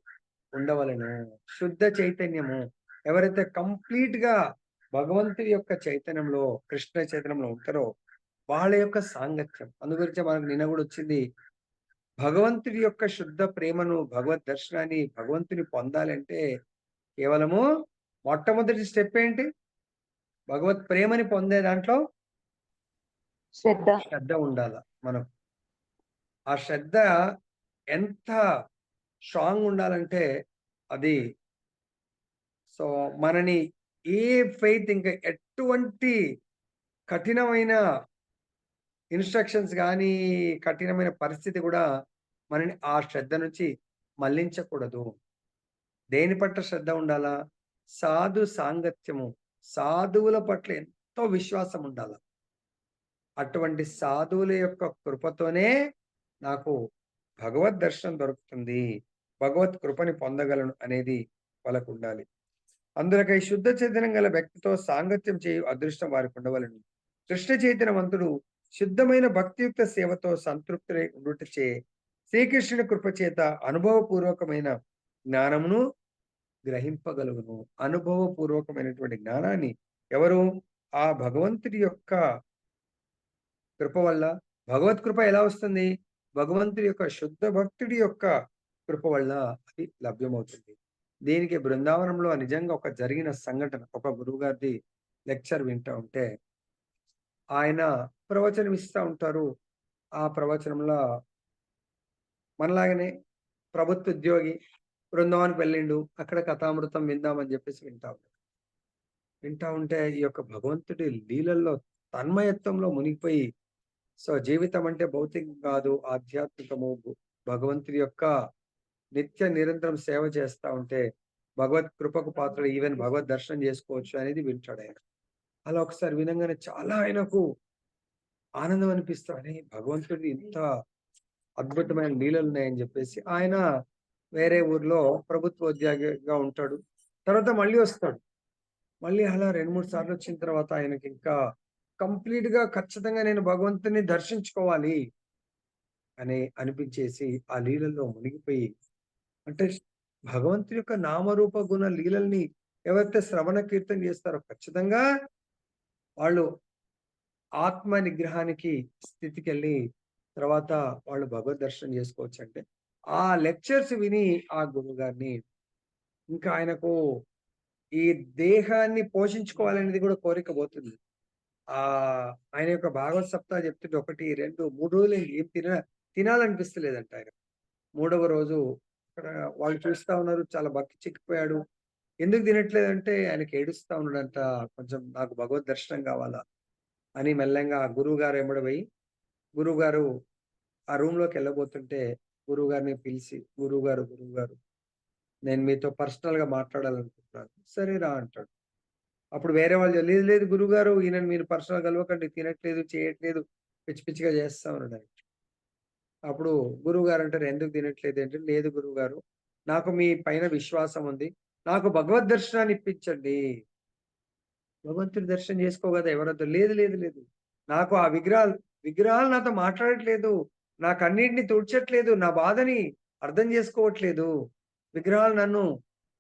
ఉండవలెను. శుద్ధ చైతన్యము ఎవరైతే కంప్లీట్‌గా భగవంతుడి యొక్క చైతన్యంలో, కృష్ణ చైతన్యంలో ఉంటారో వాళ్ళ యొక్క సాంగత్యం. అందు గురించే మనకు నిన్న గూడా వచ్చింది. భగవంతుడి యొక్క శుద్ధ ప్రేమను, భగవద్ దర్శనాన్ని, భగవంతుని పొందాలంటే కేవలము మొట్టమొదటి స్టెప్ ఏంటి? భగవత్ ప్రేమని పొందే దాంట్లో
శ్రద్ధ.
శ్రద్ధ ఉండాల మనకు. ఆ శ్రద్ధ ఎంత స్ట్రాంగ్ ఉండాలంటే అది సో మనని ఏ ఫెయిత్ ఇంకా ఎటువంటి కఠినమైన ఇన్‌స్ట్రక్షన్స్ గానీ, కఠినమైన పరిస్థితి గూడా మనని ఆ శ్రద్ధ నుంచి మళ్ళించకూడదు. దేని పట్ల శ్రద్ధ ఉండాలా? సాధు సాంగత్యము. సాధువుల పట్ల ఎంతో విశ్వాసం ఉండాల. అటువంటి సాధువుల యొక్క కృపతోనే నాకు భగవద్ దర్శనం దొరుకుతుంది. భగవత్ కృపని పొందగలను అనేది వాళ్ళకుండాలి. అందులకై శుద్ధ చైతన్యం గల వ్యక్తితో సాంగత్యం చేయు అదృష్టం వారికుండవలెను. కృష్ణ చైతన్యవంతుడు శుద్ధమైన భక్తియుక్త సేవతో సంతృప్తుడై ఉండుటచే శ్రీకృష్ణుని కృపచేత అనుభవపూర్వకమైన జ్ఞానమును గ్రహింపగలుగును. అనుభవపూర్వకమైనటువంటి జ్ఞానాన్ని ఎవరు? ఆ భగవంతుడి యొక్క కృప వల్ల. భగవత్ కృప ఎలా వస్తుంది? భగవంతుడి యొక్క శుద్ధ భక్తుడి యొక్క కృప వల్ల అది లభ్యమవుతుంది. దీనికి బృందావనంలో నిజంగా ఒక జరిగిన సంఘటన, ఒక గురువుగారిది లెక్చర్ వింటా ఉంటే, ఆయన ప్రవచనం ఇస్తా ఉంటారు. ఆ ప్రవచనంలో మనలాగానే ప్రభుత్వ ఉద్యోగి బృందావనానికి వెళ్ళిండు. అక్కడ కథామృతం విందామని చెప్పేసి వింటా ఉన్నాడు. వింటా ఉంటే ఈ యొక్క భగవంతుడి లీలల్లో తన్మయత్వంలో మునిగిపోయి సో జీవితం అంటే భౌతికం కాదు, ఆధ్యాత్మికము. భగవంతుడి యొక్క నిత్య నిరంతరం సేవ చేస్తా ఉంటే భగవత్ కృపకు పాత్రుడు ఈవెన్ భగవద్ దర్శనం చేసుకోవచ్చు అనేది వింటాడాయన. అలా ఒకసారి వినంగానే చాలా ఆయనకు ఆనందం అనిపిస్తా అరే! భగవంతుడిది ఇంత అద్భుతమైన లీలలున్నాయని జెప్పేసి ఆయన వేరే ఊర్లో ప్రభుత్వ ఉద్యోగిగా ఉంటాడు. తర్వాత మళ్ళీ వస్తాడు. మళ్ళీ అలా 2, 3 సార్లొచ్చిన తర్వాత ఆయనకింకా కంప్లీట్‌గా ఖచ్చితంగా నేను భగవంతుడిని దర్శించుకోవాలి అని అనిపించేసి ఆ లీలల్లో మునిగిపోయి అంటే భగవంతుని యొక్క నామరూప గుణ లీలల్ని ఎవరైతే శ్రవణ కీర్తన చేస్తారో ఖచ్చితంగా వాళ్ళు ఆత్మ నిగ్రహానికి స్థితికెళ్ళి తర్వాత వాళ్ళు భగవద్ దర్శనం చేసుకోవచ్చంటే ఆ లెక్చర్స్ విని ఆ గురువుగారిని ఇంకా ఆయనకు ఈ దేహాన్ని పోషించుకోవాలనేది కూడా కోరిక పోతుంది. ఆయన యొక్క భాగవత సప్తాహ చెప్తుంటే 1, 2, 3 రోజులు ఏం తినాలనిపిస్తలేదంట ఆయన. మూడవ రోజు అక్కడ వాళ్ళు చూస్తా ఉన్నారు. చాలా భక్తి చిక్కిపోయాడు. ఎందుకు తినట్లేదంటే ఆయనకి ఏడుస్తా ఉన్నాడంట. కొంచెం నాకు భగవద్ దర్శనం కావాలా అని మెల్లంగా ఆ గురువుగారు ఎమ్మడ పోయి గురువుగారు ఆ రూమ్‌లోకెళ్ళబోతుంటే గురువుగారిని పిలిచి గురువుగారు నేను మీతో పర్సనల్‌గా మాట్లాడాలనుకుంటున్నాను. సరే రా అంటాడు. అప్పుడు వేరే వాళ్ళు లేదు లేదు గురువుగారు ఈయనని మీరు పర్సనల్‌గా కలవకండి. తినట్లేదు, చేయట్లేదు, పిచ్చి పిచ్చిగా చేస్తా ఉన్నాడు. అప్పుడు గురువుగారు అంటారు, "ఎందుకు తినట్లేదు" అంటే, "లేదు గురువుగారు, నాకు మీ పైన విశ్వాసం ఉంది. నాకు భగవద్ దర్శనాన్ని ఇప్పించండి. భగవంతుడి దర్శనం చేసుకో గదా! ఎవరొద్దు." "లేదు, లేదు, లేదు. నాకు ఆ విగ్రహాలు నాతో మాట్లాడట్లేదు. నా కన్నీటిని తుడ్చట్లేదు. నా బాధని అర్థం చేసుకోవట్లేదు. విగ్రహాలు నన్ను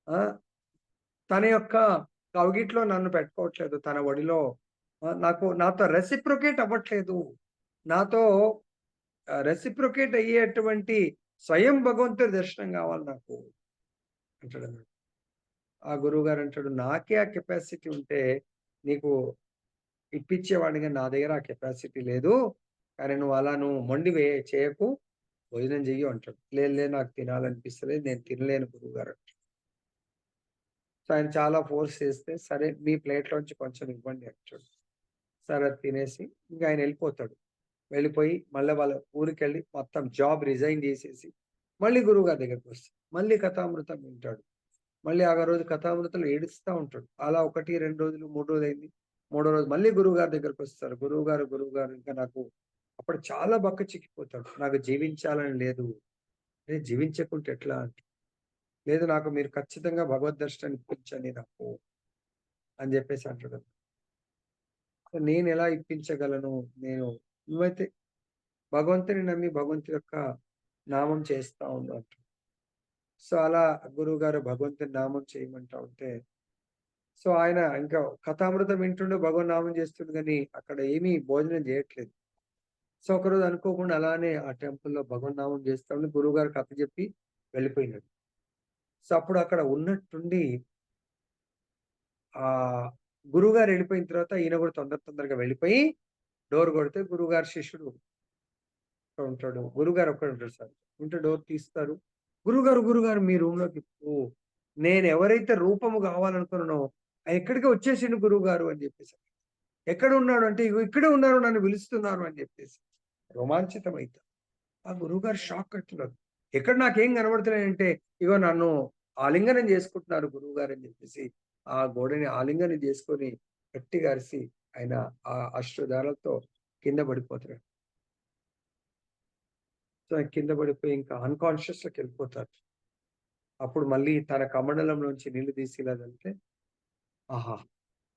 ఆహ్, తన యొక్క కౌగిట్లో నన్ను పెట్టుకోవట్లేదు. తన ఒడిలో నాతో రెసిప్రొకేట్ అవ్వట్లేదు. నాతో రెసిప్రొకేట్ అయ్యేటువంటి స్వయం భగవంతుడి దర్శనం కావాలి నాకు" అంటాడన్నమాట. ఆ గురువుగారు అంటాడు, "నాకే ఆ కెపాసిటీ ఉంటే నీకు ఇప్పించేవాడిని గాని నా దగ్గర ఆ కెపాసిటీ లేదు. కానీ నువ్వు మొండి చేయకు. భోజనం చెయ్యి" అంటాడు. "లేదు లేదు నాకు తినాలనిపిస్తలేదు. నేను తినలేను గురువుగారు." సో, ఆయన చాలా ఫోర్స్ చేస్తే, "సరే మీ ప్లేట్‌లోంచి కొంచెం ఇవ్వండి" అంటాడు. సరే అది తినేసి ఇంక ఆయన ఎళ్ళిపోతాడు. వెళ్ళిపోయి మళ్ళా వాళ్ళ ఊరికెళ్ళి మొత్తం జాబ్ రిజైన్ చేసేసి మళ్ళీ గురువుగారి దగ్గరకొస్తాడు. మళ్ళీ కథామృతం వింటాడు. మళ్ళీ ఆ రోజు కథామృతంలో ఏడుస్తా ఉంటాడు. అలా 1, 2 రోజులు, 3 రోజులయింది. మూడో రోజు మళ్ళీ గురువుగారి దగ్గరకొస్తారు. గురువుగారు ఇంకా నాకు అప్పుడు చాలా బక్కచిక్కిపోతాడు. నాకు జీవించాలని లేదు. నేను జీవించకుంటే ఎట్లా అంటే, లేదు నాకు మీరు ఖచ్చితంగా భగవద్ దర్శనం ఇప్పించండి నాకు అని జెప్పేసి అంటాడు. నేను ఎలా ఇప్పించగలను? నేను నువ్వైతే భగవంతుని నమ్మి భగవంతుని యొక్క నామం చేస్తా ఉండు అంటాడు. సో, అలా గురువుగారు భగవంతుని నామం చేయమంటా ఉంటే, సో, ఆయన ఇంకా కథామృతం వింటుండు, భగవన్నామం చేస్తుండు గానీ, అక్కడ ఏమీ భోజనం చేయట్లేదు. సో, ఒకరోజు అనుకోకుండా అలానే ఆ టెంపుల్‌లో భగవన్నామం చేస్తా ఉండి గురువుగారికి అప్పజెప్పి వెళ్ళిపోయినాడు. సో, అప్పుడు అక్కడ ఉన్నట్టుండి ఆహ్, గురువుగారు వెళ్ళిపోయిన తర్వాత ఈయన కూడా తొందరగా వెళ్ళిపోయి డోర్ కొడితే గురువుగారి శిష్యుడు ఉంటాడు. గురువుగారు ఒక్కడే ఉంటాడు సార్. ఉంటే డోర్ తీస్తారు. గురువుగారు మీ రూమ్‌లోకి నేనెవరైతే రూపము కావాలనుకున్నానో ఎక్కడికో వచ్చేసిండు గురువుగారు అని చెప్పేసి. ఎక్కడున్నాడు అంటే, ఇగో ఇక్కడే ఉన్నారు నన్ను పిలుస్తున్నారు అని చెప్పేసి. రోమాంచితమైతా. ఆ గురువుగారు షాక్ అవుతున్నారు. ఎక్కడ నాకేం కనబడతలేదంటే, ఇగో నన్ను ఆలింగనం చేసుకుంటున్నారు గురువుగారు అని చెప్పేసి, ఆ గోడని ఆలింగనం చేసుకొని గట్టిగా అరిసి ఆయన ఆ అశ్రుధారలతో కింద పడిపోతాడు. సో, కింద పడిపోయి ఇంకా అన్‌కాన్షియస్‌లోకెళ్ళిపోతారు. అప్పుడు మళ్ళీ తన కమండలంలోంచి నీళ్లు తీసి ఇలా చల్లితే, ఆహా!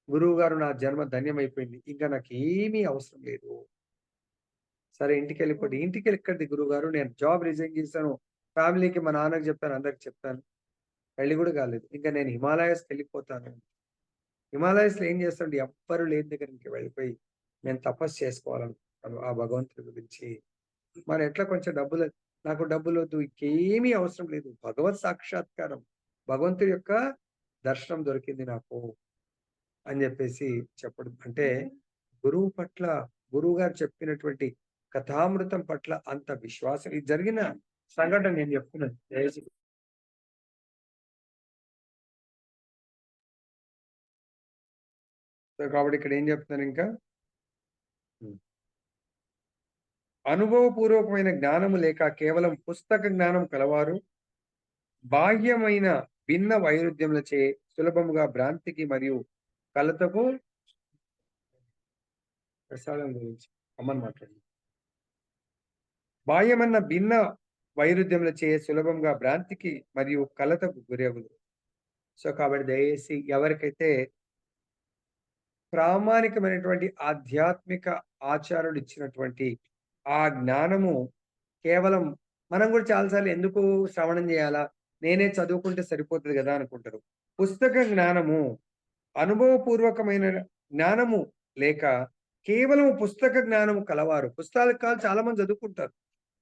గురువుగారు నా జన్మ ధన్యమైపోయింది. ఇంకా నాకేమీ అవసరం లేదు. సరే ఇంటికెళ్ళిపోండి. ఇంటికెళ్ళిక్కడిది గురువుగారు నేను జాబ్ రిజైన్ చేశాను. ఫ్యామిలీకి మా నాన్నకి చెప్పాను, అందరికి చెప్పాను. పెళ్లి గూడా కాలేదు. ఇంక నేను హిమాలయాస్‌కెళ్ళిపోతాను. హిమాలయాస్‌లో ఏం చేస్తామండి ఎవ్వరు లేని దగ్గరికి వెళ్ళిపోయి నేను తపస్సు చేసుకోవాలనుకుంటున్నాను ఆ భగవంతుడి గురించి. మరి ఎట్లా కొంచెం నాకు డబ్బులొద్దు. ఇంకేమీ అవసరం లేదు. భగవత్ సాక్షాత్కారం. భగవంతుడి యొక్క దర్శనం దొరికింది నాకు అని జెప్పేసి చెప్పడం. అంటే గురువు పట్ల గురువుగారు చెప్పినటువంటి కథామృతం పట్ల అంత విశ్వాసం ఇది జరిగిన సంఘటన నేను చెప్తున్నాను. దయచేసి సో, కాబట్టి ఇక్కడ ఏం చెప్తున్నానింకా? హ్మ్. అనుభవపూర్వకమైన జ్ఞానము లేక కేవలం పుస్తక జ్ఞానం కలవారు బాహ్యమైన భిన్న వైరుధ్యములచే సులభముగా భ్రాంతికి మరియు కలతకు ప్రసాదం గురించి అమ్మని మాట్లాడింది. బాహ్యమన్న భిన్న వైరుధ్యములచే సులభంగా భ్రాంతికి మరియు కలతకు గురగుదురు. సో, కాబట్టి దయచేసి ఎవరికైతే ప్రామాణికమైనటువంటి ఆధ్యాత్మిక ఆచారులు ఇచ్చినటువంటి ఆ జ్ఞానము కేవలం మనం కూడా చాలా సార్లు ఎందుకు శ్రవణం చేయాలా? నేనే చదువుకుంటే సరిపోతది గదా! అనుకుంటారు. పుస్తక జ్ఞానము, అనుభవపూర్వకమైన జ్ఞానము లేక కేవలం పుస్తక జ్ఞానము కలవారు. పుస్తకాలు చాలా మంది చదువుకుంటారు.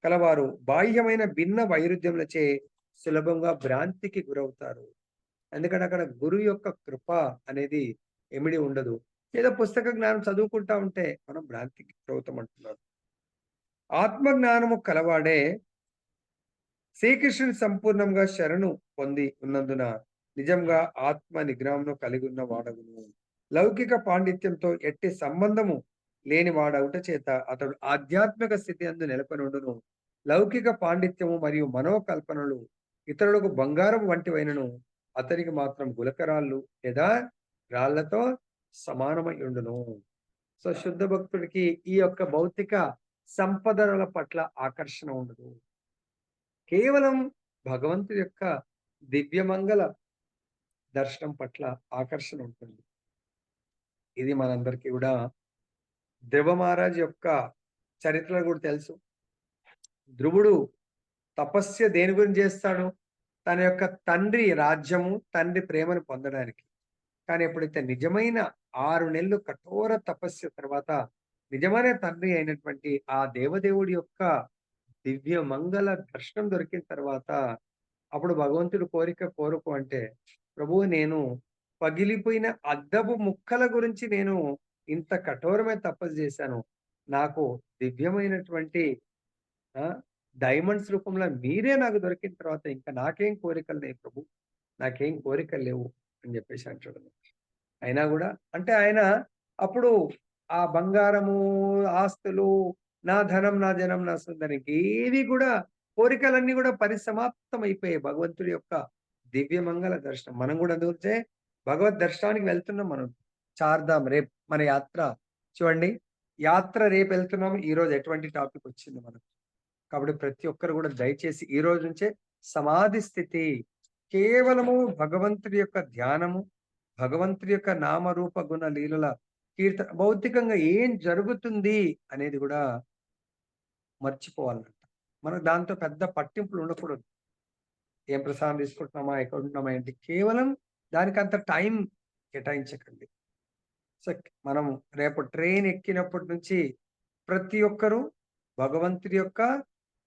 కలవారు బాహ్యమైన భిన్న వైరుధ్యములచే సులభంగా భ్రాంతికి గురవుతారు. ఎందుకంటే అక్కడ గురువు యొక్క కృప అనేది ఇమిడి ఉండదు. ఏదో పుస్తక జ్ఞానం చదువుకుంటా ఉంటే మనం భ్రాంతికి గురవుతాం అంటున్నారు. ఆత్మ జ్ఞానము కలవాడే శ్రీకృష్ణుని సంపూర్ణంగా శరణు పొంది ఉన్నందున నిజంగా ఆత్మ నిగ్రహమును కలిగి ఉన్న వాడగును. లౌకిక పాండిత్యంతో ఎట్టి సంబంధము లేని వాడవుట చేత అతడు ఆధ్యాత్మిక స్థితి అందు నెలకొనుండును. లౌకిక పాండిత్యము మరియు మనోకల్పనలు ఇతరులకు బంగారం వంటివైనను అతనికి మాత్రం గులకరాళ్ళు లేదా రాళ్లతో సమానమై ఉండును. సో శుద్ధ భక్తుడికి ఈ యొక్క భౌతిక సంపదల పట్ల ఆకర్షణ ఉండదు. కేవలం భగవంతుడి యొక్క దివ్యమంగళ దర్శనం పట్ల ఆకర్షణ ఉంటుంది. ఇది మనందరికీ కూడా ధ్రువ మహారాజ్ యొక్క చరిత్ర కూడా తెలుసు. ధ్రువుడు తపస్య దేని గురించి చేస్తాడు? తన యొక్క తండ్రి రాజ్యము, తండ్రి ప్రేమను పొందడానికి. కానీ ఎప్పుడైతే నిజమైన 6 నెలలు కఠోర తపస్సు తర్వాత నిజమైన తండ్రి అయినటువంటి ఆ దేవదేవుడి యొక్క దివ్య మంగళ దర్శనం దొరికిన తర్వాత అప్పుడు భగవంతుడు కోరుకో అంటే, ప్రభువు నేను పగిలిపోయిన అద్దపు ముక్కల గురించి నేను ఇంత కఠోరమైన తపస్సు చేశాను. నాకు దివ్యమైనటువంటి ఆ! డైమండ్స్ రూపంలో మీరే నాకు దొరికిన తర్వాత ఇంకా నాకేం కోరికలు లేవు ప్రభు. నాకేం కోరికలు లేవు అని చెప్పేసి అంటాడు. అయినా గూడా అంటే ఆయన అప్పుడు ఆ బంగారము, ఆస్తులు, నా ధనం, నా జనం, నా సుందరికి ఏవి గూడా కోరికలన్నీ గూడా పరిసమాప్తమైపోయాయి. భగవంతుడి యొక్క దివ్య మంగళ దర్శనం. మనం గూడా అందుగురించే భగవద్ దర్శనానికి వెళ్తున్నాం మనం. చార్ధామ్ రేపు మన యాత్ర చూడండి. యాత్ర రేపెళ్తున్నాం. ఈరోజు ఎటువంటి టాపిక్ వచ్చింది మనకు. కాబట్టి ప్రతి ఒక్కరు గూడా దయచేసి ఈ రోజు నుంచే సమాధి స్థితి కేవలము భగవంతుడి యొక్క ధ్యానము, భగవంతుడి యొక్క నామరూప గుణ లీలల కీర్తన భౌతికంగా ఏం జరుగుతుంది అనేది కూడా మర్చిపోవాలంట. మనకు దాంతో పెద్ద పట్టింపులు ఉండకూడదు. ఏం ప్రసాదం తీసుకుంటున్నామా? ఎక్కడ ఉంటున్నామా? ఏంటి? కేవలం దానికంత టైం కేటాయించకండి. సో, మనం రేపు ట్రైన్ ఎక్కినప్పటి నుంచి ప్రతి ఒక్కరూ భగవంతుడి యొక్క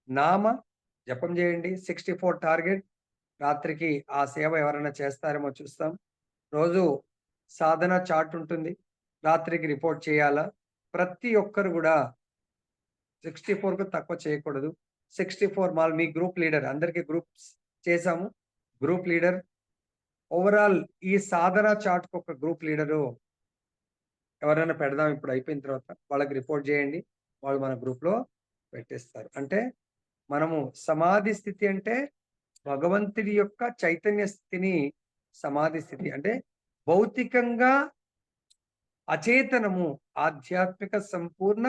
నామ జపం చేయండి. 64 టార్గెట్. రాత్రికి ఆ సేవ ఎవరైనా చేస్తారేమో చూస్తాం. రోజు సాధన చార్ట్ ఉంటుంది. రాత్రికి రిపోర్ట్ చేయాలా? ప్రతి ఒక్కరు కూడా 64కు తక్కువ చేయకూడదు. 64 మీ గ్రూప్ లీడర్ అందరికీ గ్రూప్స్ చేశాము. గ్రూప్ లీడర్ ఓవరాల్ ఈ సాధన చార్ట్‌కి ఒక గ్రూప్ లీడరు ఎవరైనా పెడదాం ఇప్పుడు అయిపోయిన తర్వాత. వాళ్ళకి రిపోర్ట్ చేయండి. వాళ్ళు మన గ్రూప్‌లో పెట్టేస్తారు. అంటే మనము సమాధి స్థితి అంటే భగవంతుడి యొక్క చైతన్య స్థితిని సమాధి స్థితి అంటే భౌతికంగా అచేతనము, ఆధ్యాత్మిక సంపూర్ణ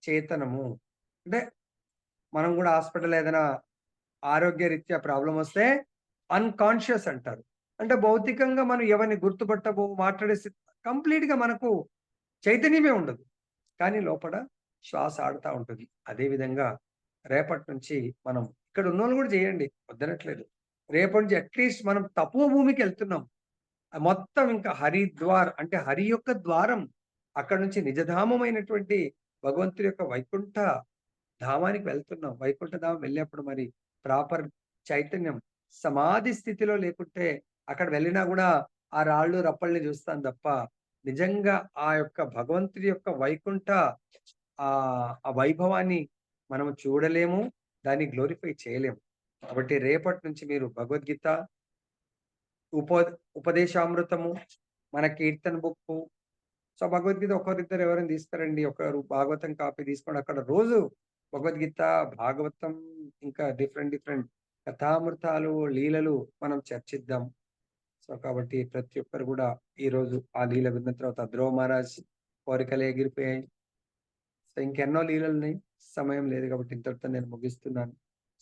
చేతనము. అంటే మనం కూడా హాస్పిటల్ ఏదైనా ఆరోగ్యరీత్యా ప్రాబ్లమ్ వస్తే అన్‌కాన్షియస్ అంటారు. అంటే భౌతికంగా మనం ఎవరిని గుర్తుపట్టము, మాట్లాడే స్థితి కంప్లీట్‌గా మనకు చైతన్యమే ఉండదు. కానీ లోపల శ్వాస ఆడుతా ఉంటుంది. అదే విధంగా రేపటి నుంచి మనం ఇక్కడ ఉన్నోళ్ళు కూడా చేయండి. వద్దనట్లేదు. రేపటి నుంచి అట్‌లీస్ట్ మనం తపో భూమికెళ్తున్నాం. మొత్తం ఇంకా హరిద్వార్ అంటే హరి యొక్క ద్వారం. అక్కడి నుంచి నిజధామమైనటువంటి భగవంతుడి యొక్క వైకుంఠ ధామానికి వెళ్తున్నాం. వైకుంఠ ధామం వెళ్ళేప్పుడు మరి ప్రాపర్ చైతన్యం సమాధి స్థితిలో లేకుంటే అక్కడ వెళ్ళినా గూడా ఆ రాళ్ళు, రప్పల్ని చూస్తాం తప్ప నిజంగా ఆ యొక్క భగవంతుడి యొక్క వైకుంఠ ఆ వైభవాన్ని మనం చూడలేము. దాన్ని గ్లోరిఫై చేయలేము. కాబట్టి రేపటి నుంచి మీరు భగవద్గీత, ఉప ఉపదేశామృతము, మన కీర్తన బుక్కు సో, భగవద్గీత ఒకరిద్దరు ఎవరైనా తీసుకురండి. ఒకరు భాగవతం కాపీ తీసుకోండి. అక్కడ రోజు భగవద్గీత, భాగవతం ఇంకా డిఫరెంట్ డిఫరెంట్ కథామృతాలు, లీలలు మనం చర్చిద్దాం. సో, కాబట్టి ప్రతి ఒక్కరు గూడా ఈరోజు ఆ లీల విన్న తర్వాత ధ్రువ మహారాజ్ కోరికలు ఎగిరిపోయాయి. సో, ఇంకెన్నో లీలలున్నాయి. సమయం లేదు కాబట్టి ఇంతటితో నేను ముగిస్తున్నాను.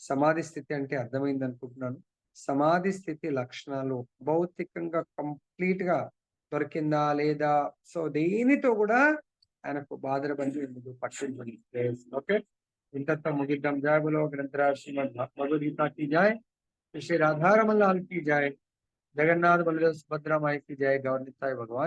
సమాధి స్థితి అంటే అర్థమైందనుకుంటున్నాను. సమాధి స్థితి లక్షణాలు భౌతికంగా కంప్లీట్‌గా దొరికిందా? లేదా? సో, దేనితో గూడా ఆయనకు బాధరబంది ఎందుకు పట్టింపుని ఓకే. ఇంతటితో ముగిద్దాం. జై బోలో గ్రంథరాజ్ శ్రీమద్ భగవద్గీత की जय। श्री राधा रमन लाल की जय। जगन्नाथ बलदेव सुभद्रा माई की जय। गौर निताय भगवान